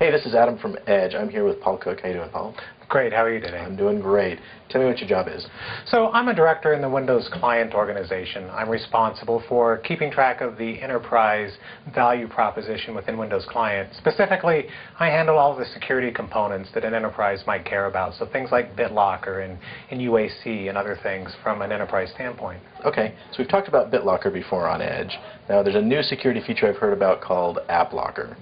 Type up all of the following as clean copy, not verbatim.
Hey, this is Adam from Edge. I'm here with Paul Cooke. How you doing, Paul? Great. How are you today? I'm doing great. Tell me what your job is. So I'm a director in the Windows Client organization. I'm responsible for keeping track of the enterprise value proposition within Windows Client. Specifically, I handle all the security components that an enterprise might care about. So things like BitLocker and UAC and other things from an enterprise standpoint. Okay. So we've talked about BitLocker before on Edge. Now there's a new security feature I've heard about called AppLocker.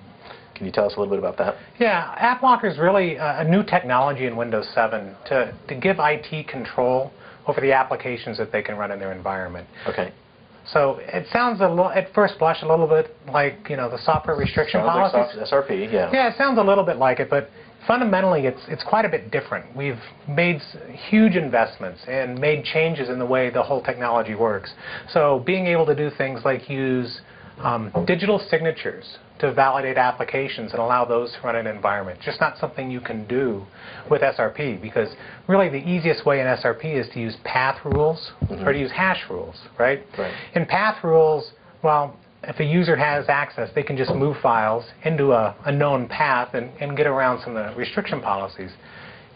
Can you tell us a little bit about that? Yeah, AppLocker is really a new technology in Windows 7 to give IT control over the applications that they can run in their environment. Okay. So it sounds at first blush a little bit like, the software restriction policies. Like SRP, yeah. Yeah, it sounds a little bit like it, but fundamentally it's quite a bit different. We've made huge investments and made changes in the way the whole technology works. So being able to do things like use digital signatures to validate applications and allow those to run in an environment. Just not something you can do with SRP, because really the easiest way in SRP is to use path rules or to use hash rules, right? In path rules, well, if a user has access, they can just move files into a known path and get around some of the restriction policies.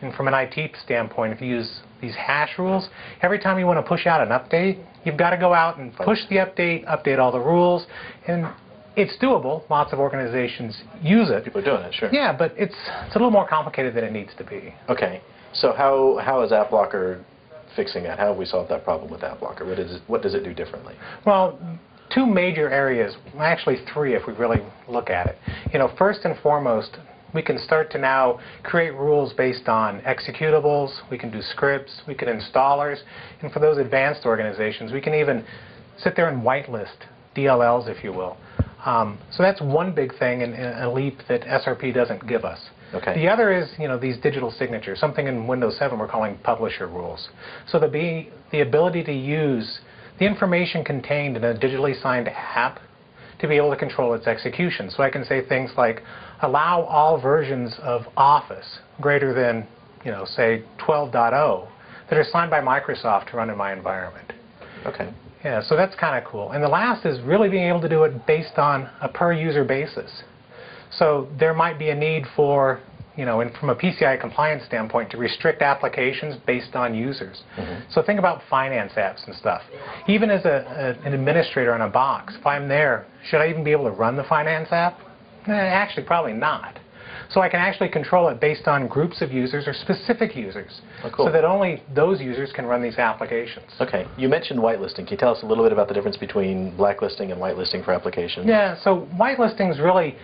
And from an IT standpoint, if you use these hash rules, every time you want to push out an update, you've got to go out and push the update, update all the rules, and it's doable. Lots of organizations use it. People are doing it, sure. Yeah, but it's a little more complicated than it needs to be. Okay. So how is AppLocker fixing that? How have we solved that problem with AppLocker? What does it do differently? Well, two major areas, actually three if we really look at it. First and foremost, we can start to now create rules based on executables, we can do scripts, we can installers, and for those advanced organizations, we can even sit there and whitelist DLLs, if you will. So that's one big thing and a leap that SRP doesn't give us. Okay. The other is, these digital signatures, something in Windows 7 we're calling publisher rules. So the ability to use the information contained in a digitally signed app to be able to control its execution. So I can say things like, allow all versions of Office greater than, say 12.0 that are signed by Microsoft to run in my environment. Okay. Yeah, so that's kind of cool. And the last is really being able to do it based on a per-user basis. So there might be a need for, from a PCI compliance standpoint, to restrict applications based on users. So think about finance apps and stuff. Even as an administrator on a box, if I'm there, should I even be able to run the finance app? Actually, probably not. So I can actually control it based on groups of users or specific users, so that only those users can run these applications. Okay. You mentioned whitelisting. Can you tell us a little bit about the difference between blacklisting and whitelisting for applications? Yeah, so whitelisting is really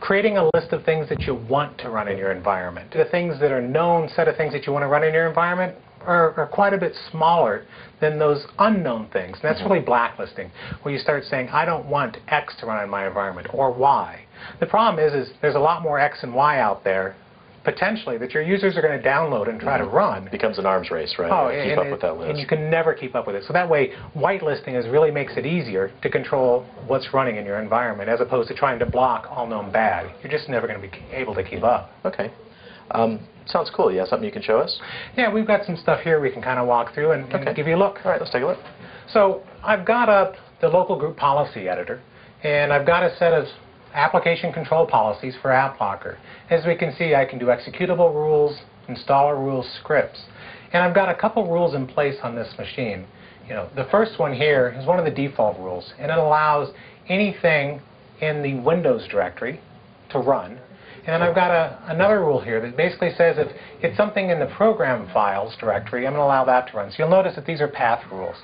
creating a list of things that you want to run in your environment. The things that are known set of things that you want to run in your environment are quite a bit smaller than those unknown things. And that's really blacklisting, where you start saying, I don't want X to run in my environment, or Y. The problem is there's a lot more X and Y out there, potentially, that your users are going to download and try to run. It becomes an arms race, right? Oh, keep up with that list. And you can never keep up with it. So that way, whitelisting really makes it easier to control what's running in your environment, as opposed to trying to block all known bad. You're just never going to be able to keep up. Okay. Sounds cool. You have something you can show us? Yeah, we've got some stuff here we can kind of walk through and give you a look. All right, let's take a look. So I've got up the local group policy editor, and I've got a set of application control policies for AppLocker. As we can see, I can do executable rules, installer rules, scripts. And I've got a couple rules in place on this machine. The first one here is one of the default rules, and it allows anything in the Windows directory to run. And then I've got another rule here that basically says if it's something in the program files directory, I'm going to allow that to run. So you'll notice that these are path rules.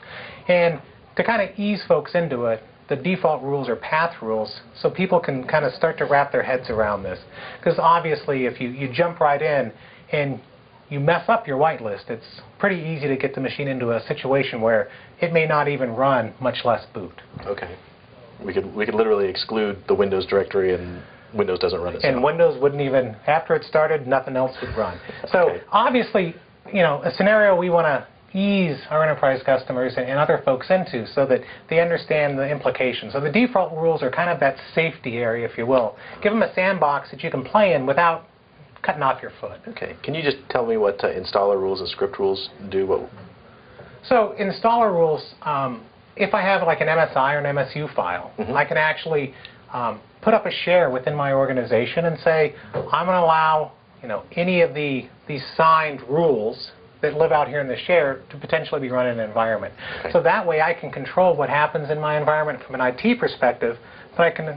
And to kind of ease folks into it, the default rules are path rules, so people can kind of start to wrap their heads around this. Because obviously, if you jump right in and you mess up your whitelist, it's pretty easy to get the machine into a situation where it may not even run, much less boot. Okay. We could literally exclude the Windows directory and Windows doesn't run itself. And Windows wouldn't even, after it started, nothing else would run. So obviously, a scenario we want to ease our enterprise customers and other folks into so that they understand the implications. So the default rules are kind of that safety area, if you will. Give them a sandbox that you can play in without cutting off your foot. Okay. Can you just tell me what installer rules and script rules do? So installer rules, if I have like an MSI or an MSU file, I can actually put up a share within my organization and say, I'm going to allow any of these signed rules that live out here in the share to potentially be run in an environment. Okay. So that way I can control what happens in my environment from an IT perspective, but I can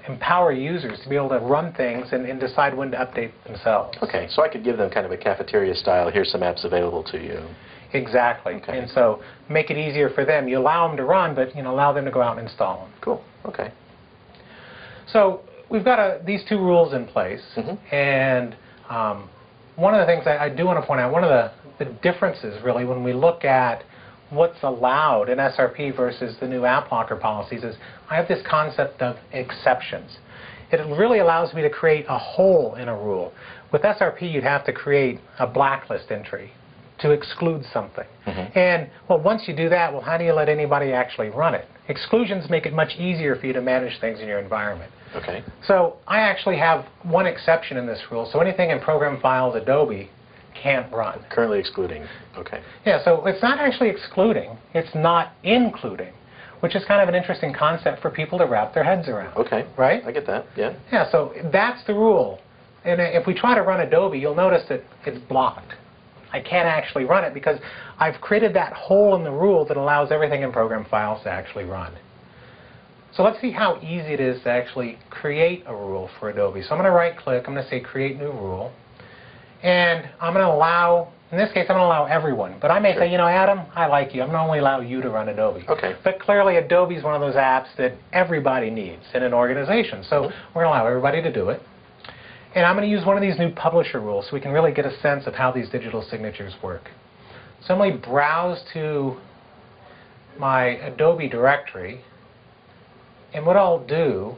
empower users to be able to run things and decide when to update themselves. Okay, so I could give them kind of a cafeteria style, here's some apps available to you. Exactly. Okay. And so make it easier for them. You allow them to run, but allow them to go out and install them. Cool. Okay. So we've got these two rules in place, and one of the things I do want to point out, one of the differences really when we look at what's allowed in SRP versus the new AppLocker policies is I have this concept of exceptions. It really allows me to create a hole in a rule. With SRP, you'd have to create a blacklist entry to exclude something. And, well, once you do that, well, how do you let anybody actually run it? Exclusions make it much easier for you to manage things in your environment. Okay. So I actually have one exception in this rule. So anything in Program Files Adobe can't run. Currently excluding. Okay. Yeah, so it's not actually excluding, it's not including, which is kind of an interesting concept for people to wrap their heads around. Okay. Right? I get that, yeah. Yeah, so that's the rule. And if we try to run Adobe, you'll notice that it's blocked. I can't actually run it because I've created that hole in the rule that allows everything in Program Files to actually run. So let's see how easy it is to actually create a rule for Adobe. So I'm going to right-click, I'm going to say Create New Rule, and I'm going to allow, in this case, I'm going to allow everyone. But I may say, Adam, I like you. I'm going to only allow you to run Adobe. Okay. But clearly, Adobe is one of those apps that everybody needs in an organization. So we're going to allow everybody to do it. And I'm going to use one of these new publisher rules so we can really get a sense of how these digital signatures work. So I'm going to browse to my Adobe directory. And what I'll do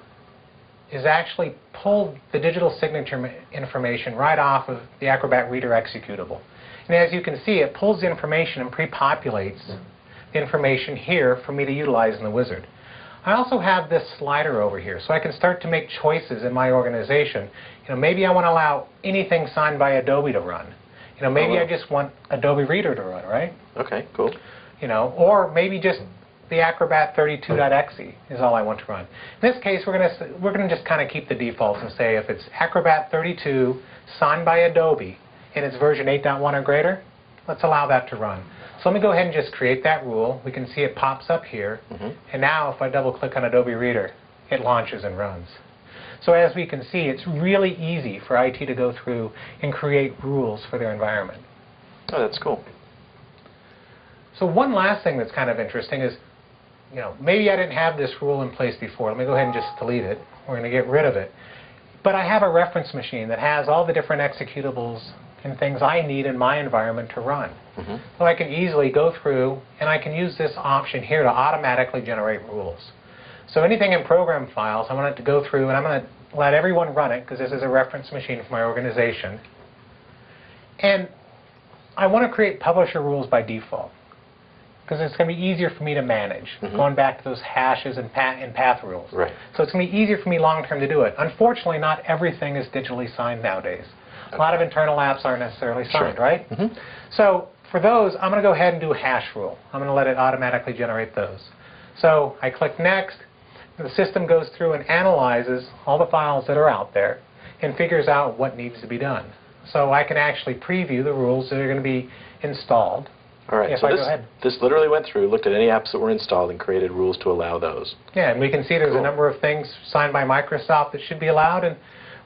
is actually pull the digital signature information right off of the Acrobat Reader executable. And as you can see, it pulls the information and pre-populates the information here for me to utilize in the wizard. I also have this slider over here, so I can start to make choices in my organization. Maybe I want to allow anything signed by Adobe to run. Maybe I just want Adobe Reader to run, right? Okay, cool. Or maybe just the Acrobat 32.exe is all I want to run. In this case, we're going to just kind of keep the defaults and say if it's Acrobat 32 signed by Adobe and it's version 8.1 or greater, let's allow that to run. So let me go ahead and just create that rule. We can see it pops up here. And now if I double-click on Adobe Reader, it launches and runs. So as we can see, it's really easy for IT to go through and create rules for their environment. Oh, that's cool. So one last thing that's kind of interesting is, maybe I didn't have this rule in place before. Let me go ahead and just delete it. We're going to get rid of it. But I have a reference machine that has all the different executables and things I need in my environment to run. So I can easily go through and I can use this option here to automatically generate rules. So anything in Program Files, I want it to go through and I'm going to let everyone run it because this is a reference machine for my organization. And I want to create publisher rules by default because it's going to be easier for me to manage, going back to those hashes and path rules. Right. So it's going to be easier for me long-term to do it. Unfortunately, not everything is digitally signed nowadays. A lot of internal apps aren't necessarily signed, right? So for those, I'm going to go ahead and do a hash rule. I'm going to let it automatically generate those. So I click Next. The system goes through and analyzes all the files that are out there and figures out what needs to be done. So I can actually preview the rules that are going to be installed. All right, if so I go ahead. this literally went through, looked at any apps that were installed, and created rules to allow those. Yeah, and we can see there's a number of things signed by Microsoft that should be allowed, and,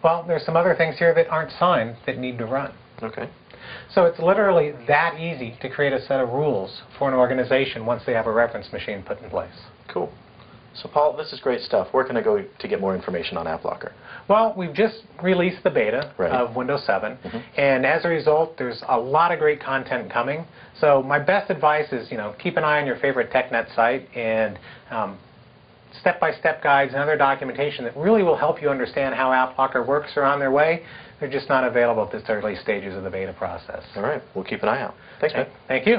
well, there's some other things here that aren't signed that need to run. Okay. So it's literally that easy to create a set of rules for an organization once they have a reference machine put in place. Cool. So, Paul, this is great stuff. Where can I go to get more information on AppLocker? Well, we've just released the beta of Windows 7, and as a result, there's a lot of great content coming. So my best advice is, keep an eye on your favorite TechNet site and step-by-step guides and other documentation that really will help you understand how AppLocker works are on their way. They're just not available at this early stages of the beta process. All right. We'll keep an eye out. Thanks, man. Thank you.